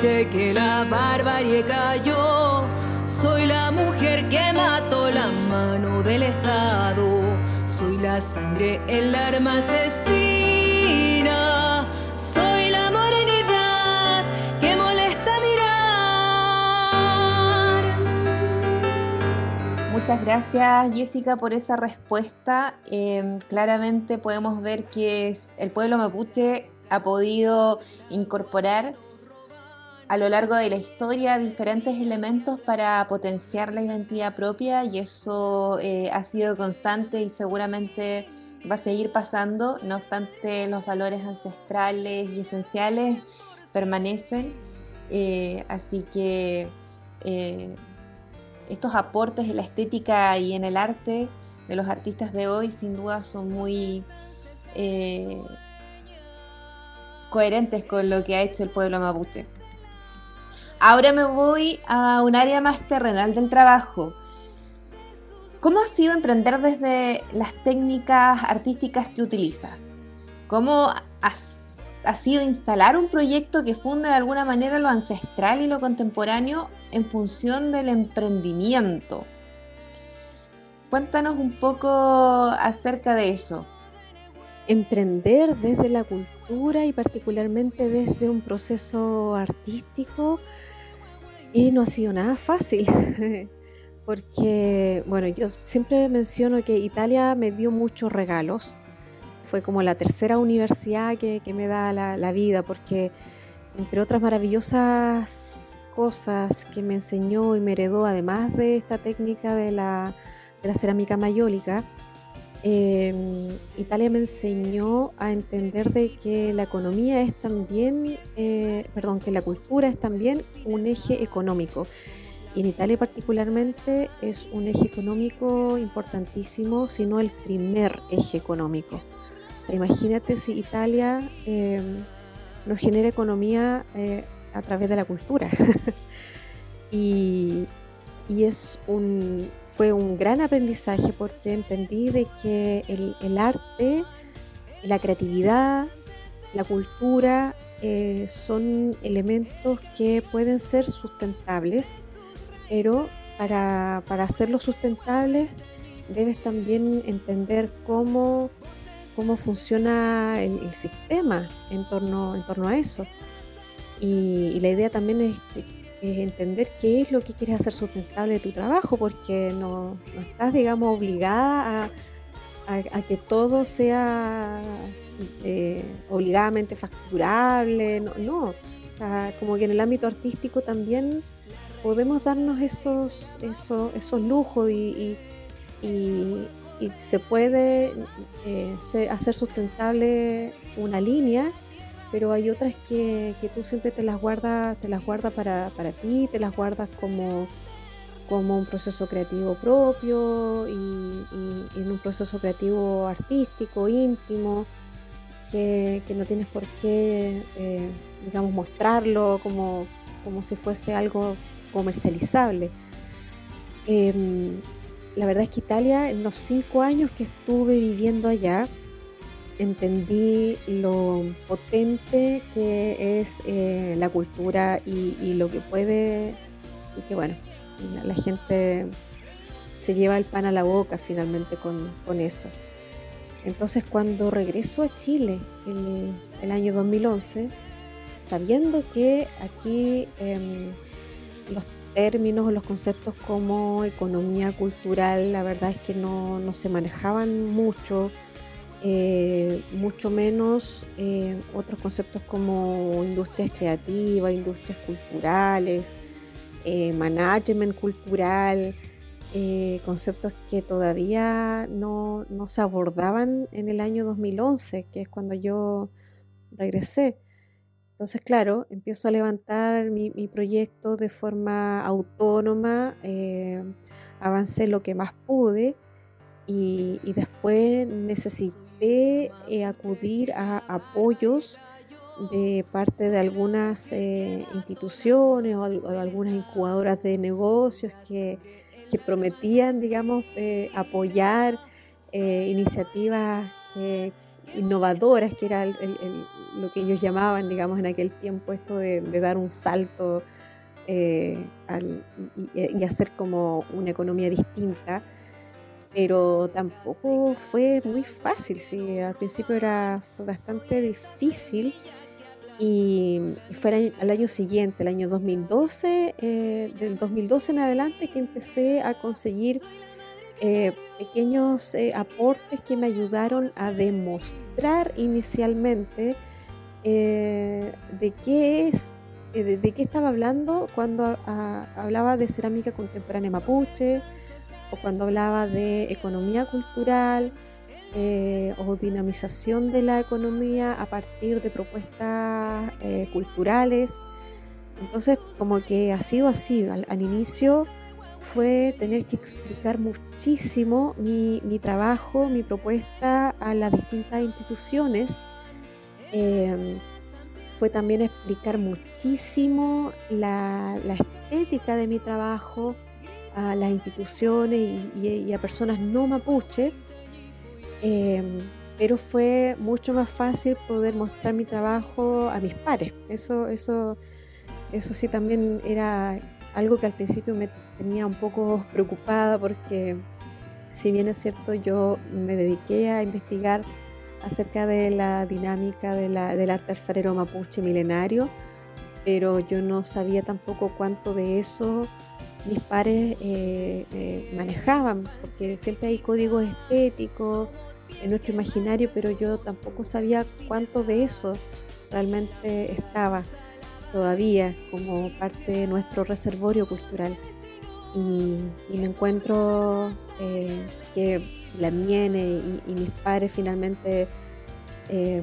noche que la barbarie cayó. Soy la mujer que mató la mano del Estado. Soy la sangre en la arma asesina. Soy la morenidad que molesta mirar. Muchas gracias, Jessica, por esa respuesta. Claramente podemos ver que el pueblo mapuche ha podido incorporar a lo largo de la historia diferentes elementos para potenciar la identidad propia, y eso ha sido constante y seguramente va a seguir pasando. No obstante, los valores ancestrales y esenciales permanecen, así que estos aportes en la estética y en el arte de los artistas de hoy sin duda son muy coherentes con lo que ha hecho el pueblo mapuche. Ahora me voy a un área más terrenal del trabajo. ¿Cómo ha sido emprender desde las técnicas artísticas que utilizas? ¿Cómo ha sido instalar un proyecto que funde de alguna manera lo ancestral y lo contemporáneo en función del emprendimiento? Cuéntanos un poco acerca de eso. Emprender desde la cultura y particularmente desde un proceso artístico no ha sido nada fácil, porque, bueno, yo siempre menciono que Italia me dio muchos regalos. Fue como la tercera universidad que me da la vida, porque entre otras maravillosas cosas que me enseñó y me heredó, además de esta técnica de la cerámica mayólica, Italia me enseñó a entender de que la economía es también, que la cultura es también un eje económico. Y en Italia particularmente es un eje económico importantísimo, si no el primer eje económico. O sea, imagínate si Italia nos genera economía a través de la cultura. y fue un gran aprendizaje, porque entendí de que el arte, la creatividad, la cultura son elementos que pueden ser sustentables, pero para hacerlos sustentables debes también entender cómo funciona el sistema en torno a eso. Y la idea también es entender qué es lo que quieres hacer sustentable de tu trabajo, porque no estás, digamos, obligada a que todo sea obligadamente facturable, no. O sea, como que en el ámbito artístico también podemos darnos esos lujos y se puede hacer sustentable una línea, pero hay otras que tú siempre te las guardas para ti, te las guardas como un proceso creativo propio y en un proceso creativo artístico, íntimo, que no tienes por qué, digamos, mostrarlo como si fuese algo comercializable. La verdad es que Italia, en los 5 años que estuve viviendo allá, entendí lo potente que es la cultura y lo que puede, y que bueno, la gente se lleva el pan a la boca finalmente con eso. Entonces, cuando regreso a Chile el año 2011, sabiendo que aquí los términos o los conceptos como economía cultural, la verdad es que no se manejaban mucho, mucho menos otros conceptos como industrias creativas, industrias culturales, management cultural, conceptos que todavía no se abordaban en el año 2011, que es cuando yo regresé. Entonces, claro, empiezo a levantar mi proyecto de forma autónoma, avancé lo que más pude y después necesité acudir a apoyos de parte de algunas instituciones o de algunas incubadoras de negocios que prometían, digamos, apoyar iniciativas innovadoras, que era lo que ellos llamaban, digamos, en aquel tiempo, esto de dar un salto y hacer como una economía distinta, pero tampoco fue muy fácil, sí, al principio fue bastante difícil y fue al año siguiente, el año 2012, del 2012 en adelante que empecé a conseguir pequeños aportes que me ayudaron a demostrar inicialmente de qué estaba hablando cuando hablaba de cerámica contemporánea mapuche o cuando hablaba de economía cultural o dinamización de la economía a partir de propuestas culturales. Entonces, como que ha sido así. Al inicio fue tener que explicar muchísimo mi trabajo, mi propuesta a las distintas instituciones. Em, Fue también explicar muchísimo la estética de mi trabajo a las instituciones y a personas no mapuche. Em, pero fue mucho más fácil poder mostrar mi trabajo a mis pares. Eso sí también era algo que al principio me tenía un poco preocupada porque si bien es cierto, yo me dediqué a investigar acerca de la dinámica del arte alfarero mapuche milenario, pero yo no sabía tampoco cuánto de eso mis pares manejaban, porque siempre hay códigos estéticos en nuestro imaginario, pero yo tampoco sabía cuánto de eso realmente estaba todavía como parte de nuestro reservorio cultural. Y me encuentro que la Miene y mis padres finalmente eh,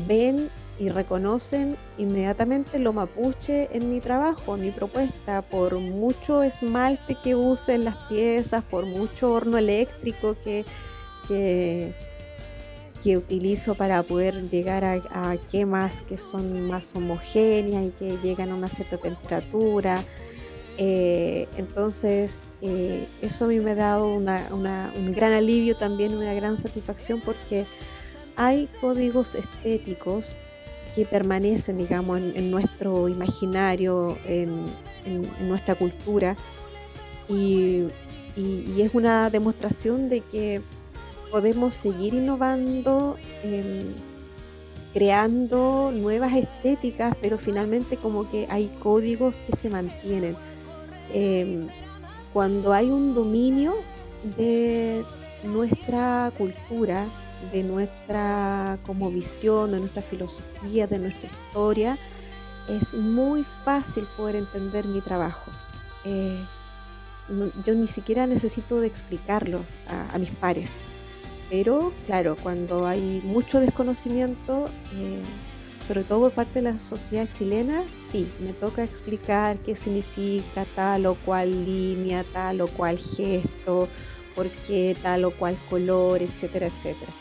ven y reconocen inmediatamente lo mapuche en mi trabajo, en mi propuesta, por mucho esmalte que use en las piezas, por mucho horno eléctrico que, que utilizo para poder llegar a quemas que son más homogéneas y que llegan a una cierta temperatura. Entonces, eso a mí me ha dado un gran alivio también, una gran satisfacción, porque hay códigos estéticos que permanecen, digamos, en nuestro imaginario, en nuestra cultura, y, y es una demostración de que podemos seguir innovando, creando nuevas estéticas, pero finalmente como que hay códigos que se mantienen. Em, Cuando hay un dominio de nuestra cultura, de nuestra como visión, de nuestra filosofía, de nuestra historia, es muy fácil poder entender mi trabajo. Eh, yo ni siquiera necesito de explicarlo a mis pares, pero claro, cuando hay mucho desconocimiento, sobre todo por parte de la sociedad chilena, sí, me toca explicar qué significa tal o cual línea, tal o cual gesto, por qué tal o cual color, etcétera, etcétera.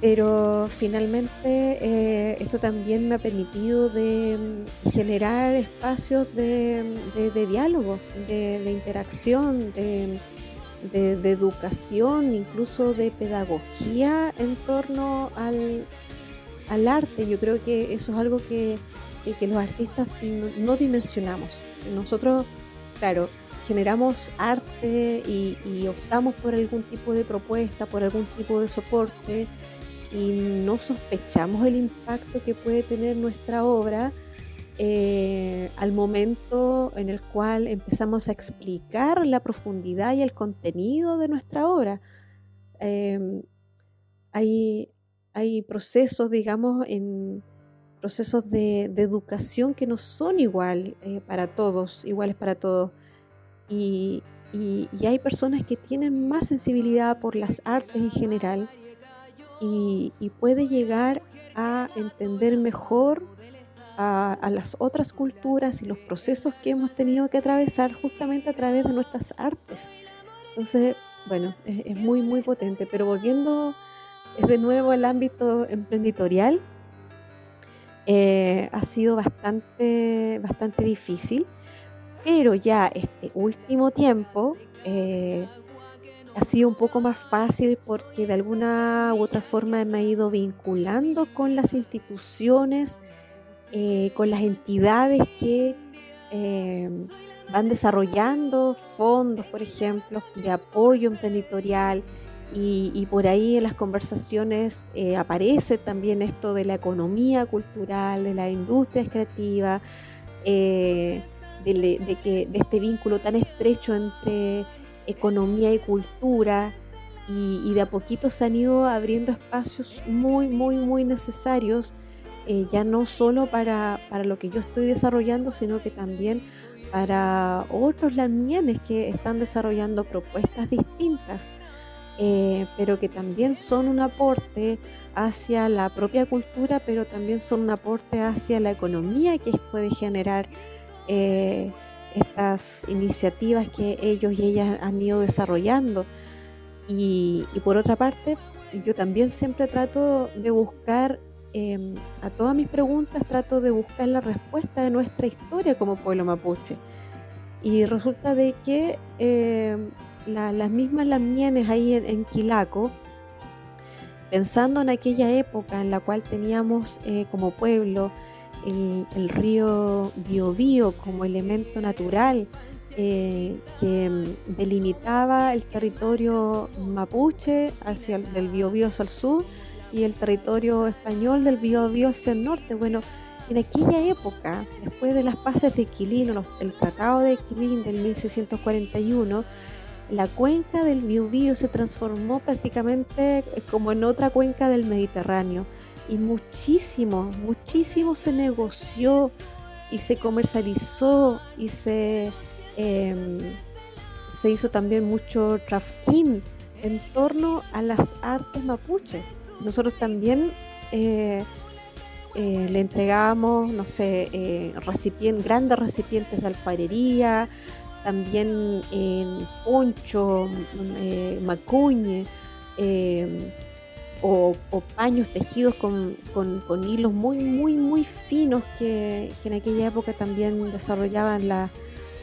Pero finalmente esto también me ha permitido de generar espacios de diálogo, de interacción, de educación, incluso de pedagogía en torno al arte. Yo creo que eso es algo que los artistas no dimensionamos. Nosotros, claro, generamos arte y optamos por algún tipo de propuesta, por algún tipo de soporte, y no sospechamos el impacto que puede tener nuestra obra al momento en el cual empezamos a explicar la profundidad y el contenido de nuestra obra. Em, hay, hay procesos, digamos, procesos de educación que no son iguales para todos. Y, y hay personas que tienen más sensibilidad por las artes en general y puede llegar a entender mejor a las otras culturas y los procesos que hemos tenido que atravesar justamente a través de nuestras artes. Entonces, bueno, es muy, muy potente. Pero volviendo de nuevo al ámbito emprendedorial, ha sido bastante, bastante difícil, pero ya este último tiempo ha sido un poco más fácil porque de alguna u otra forma me he ido vinculando con las instituciones, con las entidades que em, van desarrollando fondos, por ejemplo, de apoyo emprendedorial, y por ahí en las conversaciones aparece también esto de la economía cultural, de las industrias creativas, eh, de este vínculo tan estrecho entre economía y cultura, y de a poquito se han ido abriendo espacios muy, muy, muy necesarios, ya no solo para lo que yo estoy desarrollando, sino que también para otros lamienes que están desarrollando propuestas distintas, pero que también son un aporte hacia la propia cultura, pero también son un aporte hacia la economía que puede generar eh, estas iniciativas que ellos y ellas han ido desarrollando. Y por otra parte, yo también siempre trato de buscar, a todas mis preguntas, trato de buscar la respuesta de nuestra historia como pueblo mapuche. Y resulta de que las mismas lamienes ahí en Quilaco, pensando en aquella época en la cual teníamos como pueblo el río Biobío como elemento natural, que delimitaba el territorio mapuche del Biobío hacia el sur y el territorio español del Biobío hacia el norte. Bueno, en aquella época, después de las paces de Quilín, o el Tratado de Quilín del 1641, la cuenca del Biobío se transformó prácticamente como en otra cuenca del Mediterráneo, y muchísimo, muchísimo se negoció y se comercializó y se hizo también mucho trafquín en torno a las artes mapuche. Nosotros también le entregábamos, no sé, grandes recipientes de alfarería, también poncho, macuñe, o paños tejidos con hilos muy, muy, muy finos que en aquella época también desarrollaban las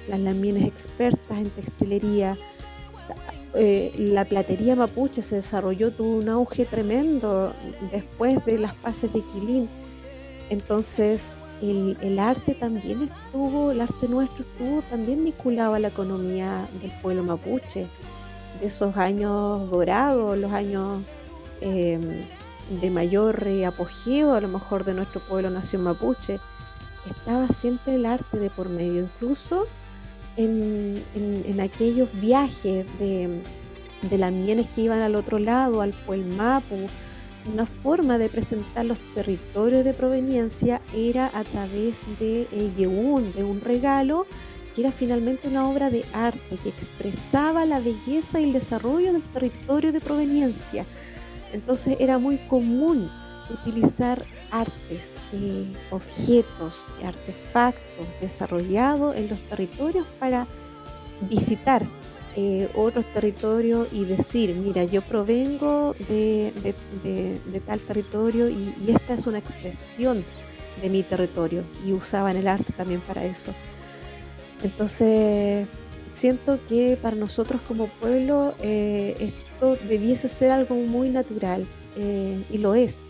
lamienes expertas en textilería. O sea, la platería mapuche se desarrolló, tuvo un auge tremendo después de las paces de Quilín. Entonces, el arte el arte nuestro estuvo también vinculado a la economía del pueblo mapuche, de esos años dorados, los años de mayor apogeo a lo mejor de nuestro pueblo nación mapuche. Estaba siempre el arte de por medio, incluso en aquellos viajes de lamienes que iban al otro lado, al Puelmapu. Una forma de presentar los territorios de proveniencia era a través del yehún, de un regalo que era finalmente una obra de arte que expresaba la belleza y el desarrollo del territorio de proveniencia. Entonces era muy común utilizar artes, objetos, artefactos desarrollados en los territorios para visitar otros territorios y decir, mira, yo provengo de tal territorio y esta es una expresión de mi territorio, y usaban el arte también para eso. Entonces siento que para nosotros como pueblo esto debiese ser algo muy natural, y lo es.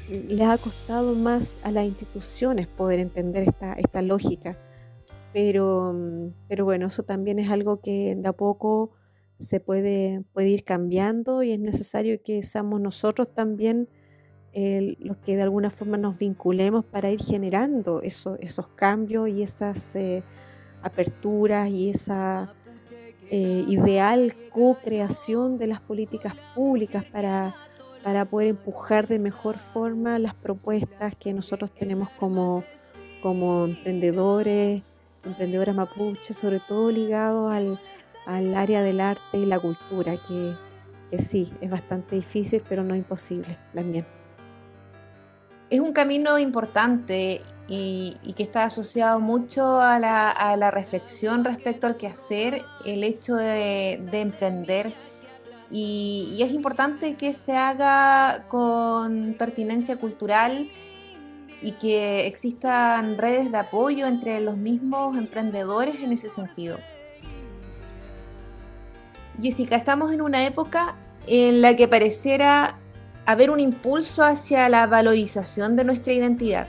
Les ha costado más a las instituciones poder entender esta lógica, pero bueno, eso también es algo que de a poco se puede ir cambiando, y es necesario que seamos nosotros también los que de alguna forma nos vinculemos para ir generando esos cambios y esas aperturas y esa ideal co-creación de las políticas públicas para poder empujar de mejor forma las propuestas que nosotros tenemos como emprendedoras mapuches, sobre todo ligados al área del arte y la cultura, que sí, es bastante difícil, pero no imposible también. Es un camino importante y que está asociado mucho a la reflexión respecto al quehacer, el hecho de emprender, y es importante que se haga con pertinencia cultural y que existan redes de apoyo entre los mismos emprendedores en ese sentido. Jessica, estamos en una época en la que pareciera haber un impulso hacia la valorización de nuestra identidad,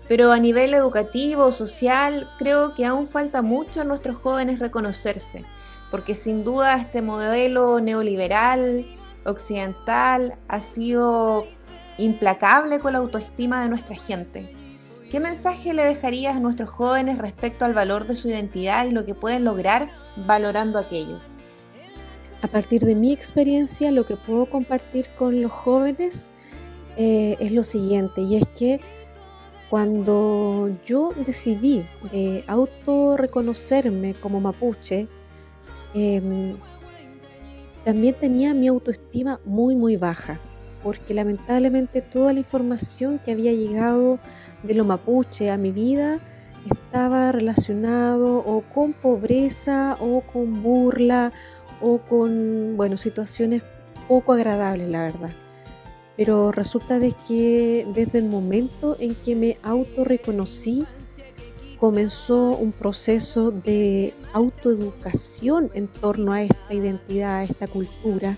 pero a nivel educativo, social, creo que aún falta mucho a nuestros jóvenes reconocerse, porque sin duda este modelo neoliberal, occidental, ha sido implacable con la autoestima de nuestra gente. ¿Qué mensaje le dejarías a nuestros jóvenes respecto al valor de su identidad y lo que pueden lograr valorando aquello? A partir de mi experiencia, lo que puedo compartir con los jóvenes es lo siguiente, y es que cuando yo decidí autorreconocerme como mapuche, em, también tenía mi autoestima muy, muy baja, porque lamentablemente toda la información que había llegado de lo mapuche a mi vida estaba relacionado o con pobreza o con burla o con, bueno, situaciones poco agradables, la verdad. Pero resulta de que desde el momento en que me autorreconocí, comenzó un proceso de autoeducación en torno a esta identidad, a esta cultura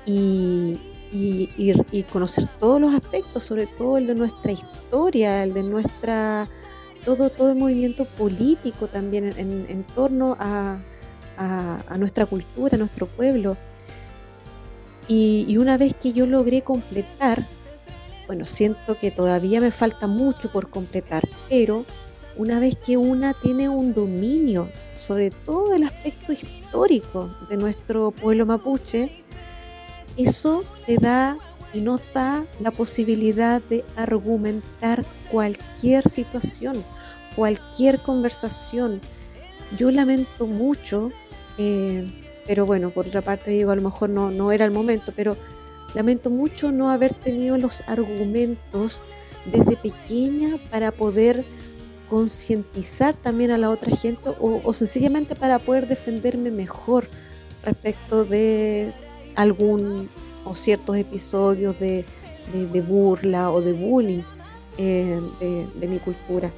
y conocer todos los aspectos, sobre todo el de nuestra historia, el de todo el movimiento político también en torno a nuestra cultura, a nuestro pueblo. Y una vez que yo logré completar, bueno, siento que todavía me falta mucho por completar, pero una vez que una tiene un dominio sobre todo el aspecto histórico de nuestro pueblo mapuche, eso te da y nos da la posibilidad de argumentar cualquier situación, cualquier conversación. Yo lamento mucho, pero bueno, por otra parte digo, a lo mejor no era el momento, pero lamento mucho no haber tenido los argumentos desde pequeña para poder concientizar también a la otra gente o sencillamente para poder defenderme mejor respecto de algún o ciertos episodios de burla o de bullying de mi cultura,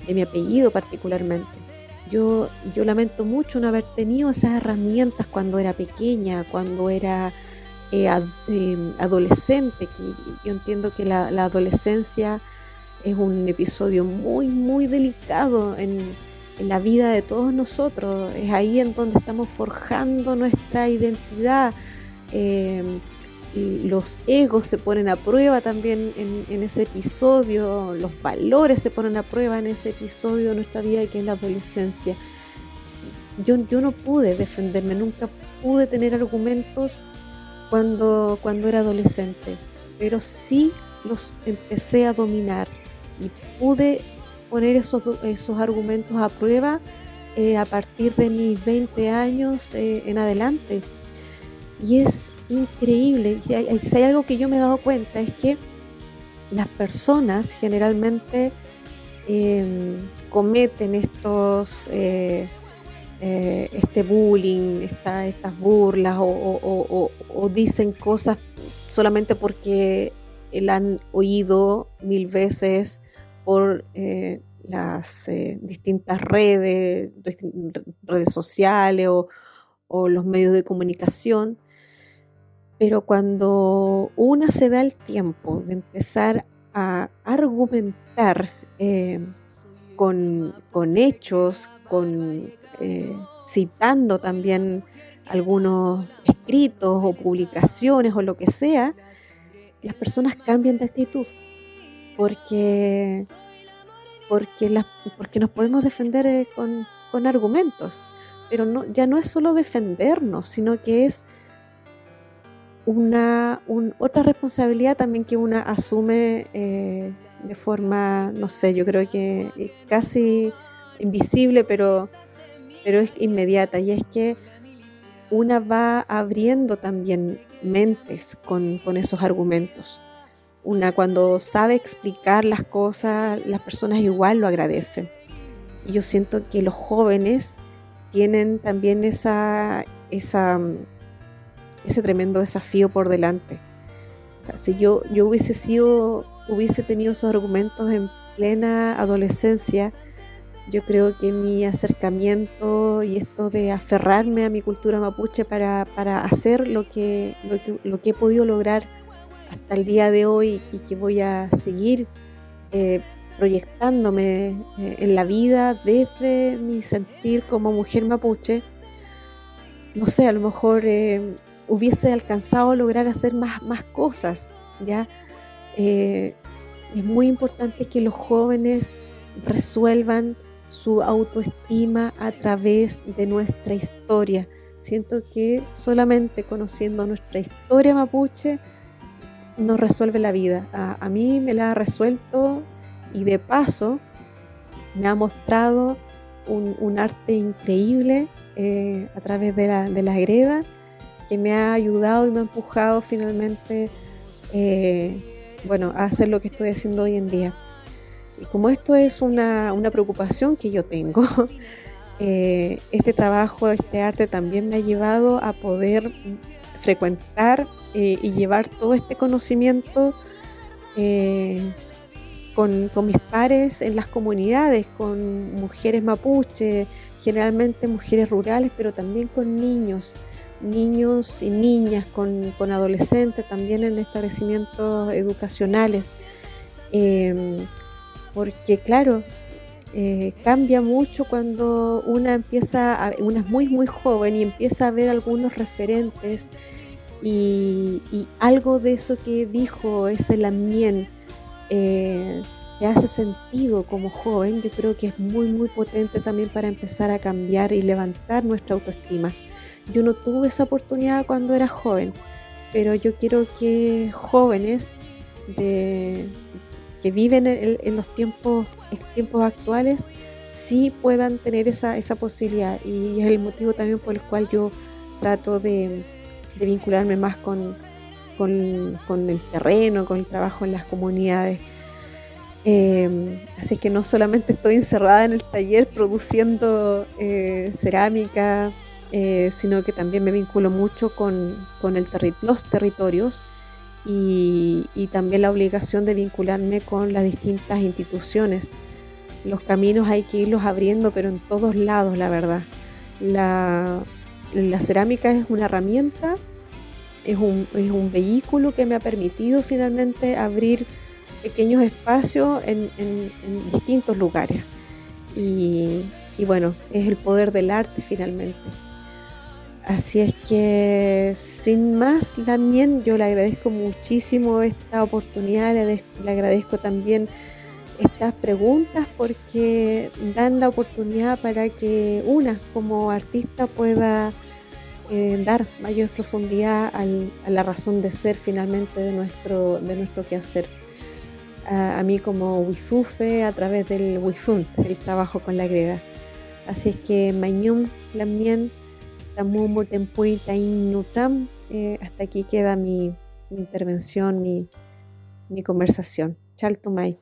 de mi apellido particularmente. Yo lamento mucho no haber tenido esas herramientas cuando era pequeña, cuando era adolescente, que yo entiendo que la adolescencia es un episodio muy, muy delicado en la vida de todos nosotros. Es ahí en donde estamos forjando nuestra identidad. Los egos se ponen a prueba también en ese episodio, los valores se ponen a prueba en ese episodio de nuestra vida que es la adolescencia. Yo no pude defenderme, nunca pude tener argumentos cuando era adolescente, pero sí los empecé a dominar y pude poner esos argumentos a prueba a partir de mis 20 años en adelante. Y es increíble, si hay algo que yo me he dado cuenta es que las personas generalmente cometen este bullying, estas burlas o dicen cosas solamente porque la han oído 1000 veces por las distintas redes sociales o los medios de comunicación. Pero cuando una se da el tiempo de empezar a argumentar con hechos, citando también algunos escritos o publicaciones o lo que sea, las personas cambian de actitud porque nos podemos defender con argumentos, pero ya no es solo defendernos, sino que es otra responsabilidad también que una asume de forma, no sé, yo creo que casi invisible, pero es inmediata, y es que una va abriendo también mentes con esos argumentos. Una cuando sabe explicar las cosas, las personas igual lo agradecen. Y yo siento que los jóvenes tienen también ese tremendo desafío por delante. O sea, si yo hubiese tenido esos argumentos en plena adolescencia, Yo creo que mi acercamiento y esto de aferrarme a mi cultura mapuche para hacer lo que he podido lograr hasta el día de hoy y que voy a seguir eh, proyectándome en la vida desde mi sentir como mujer mapuche, no sé, a lo mejor hubiese alcanzado a lograr hacer más cosas, ¿ya? Eh, es muy importante que los jóvenes resuelvan su autoestima a través de nuestra historia. Siento que solamente conociendo nuestra historia mapuche nos resuelve la vida. A mí me la ha resuelto y de paso me ha mostrado un arte increíble a través de la greda que me ha ayudado y me ha empujado finalmente a hacer lo que estoy haciendo hoy en día. Y como esto es una preocupación que yo tengo, este trabajo, este arte también me ha llevado a poder frecuentar y llevar todo este conocimiento con mis pares en las comunidades, con mujeres mapuche, generalmente mujeres rurales, pero también con niños y niñas, con adolescentes, también en establecimientos educacionales. Porque claro, cambia mucho cuando una es muy joven y empieza a ver algunos referentes y algo de eso que dijo ese Lamien te hace sentido como joven. Yo creo que es muy potente también para empezar a cambiar y levantar nuestra autoestima. Yo no tuve esa oportunidad cuando era joven, pero yo quiero que jóvenes que viven en los tiempos actuales sí puedan tener esa posibilidad, y es el motivo también por el cual yo trato de vincularme más con el terreno, con el trabajo en las comunidades. Así que no solamente estoy encerrada en el taller produciendo cerámica, sino que también me vinculo mucho con los territorios y también la obligación de vincularme con las distintas instituciones. Los caminos hay que irlos abriendo, pero en todos lados, la verdad. La cerámica es una herramienta, es un vehículo que me ha permitido finalmente abrir pequeños espacios en distintos lugares. Y bueno, es el poder del arte finalmente. Así es que, sin más, Lamien, yo le agradezco muchísimo esta oportunidad, le agradezco también estas preguntas porque dan la oportunidad para que una como artista pueda dar mayor profundidad a la razón de ser finalmente de nuestro quehacer. A mí como Wisufe a través del Wizun, el trabajo con la greda. Así es que Mañum, Lamien, Tamumu, Tempuy, Tain, Nutram. Hasta aquí queda mi intervención, mi conversación. Chaltumay.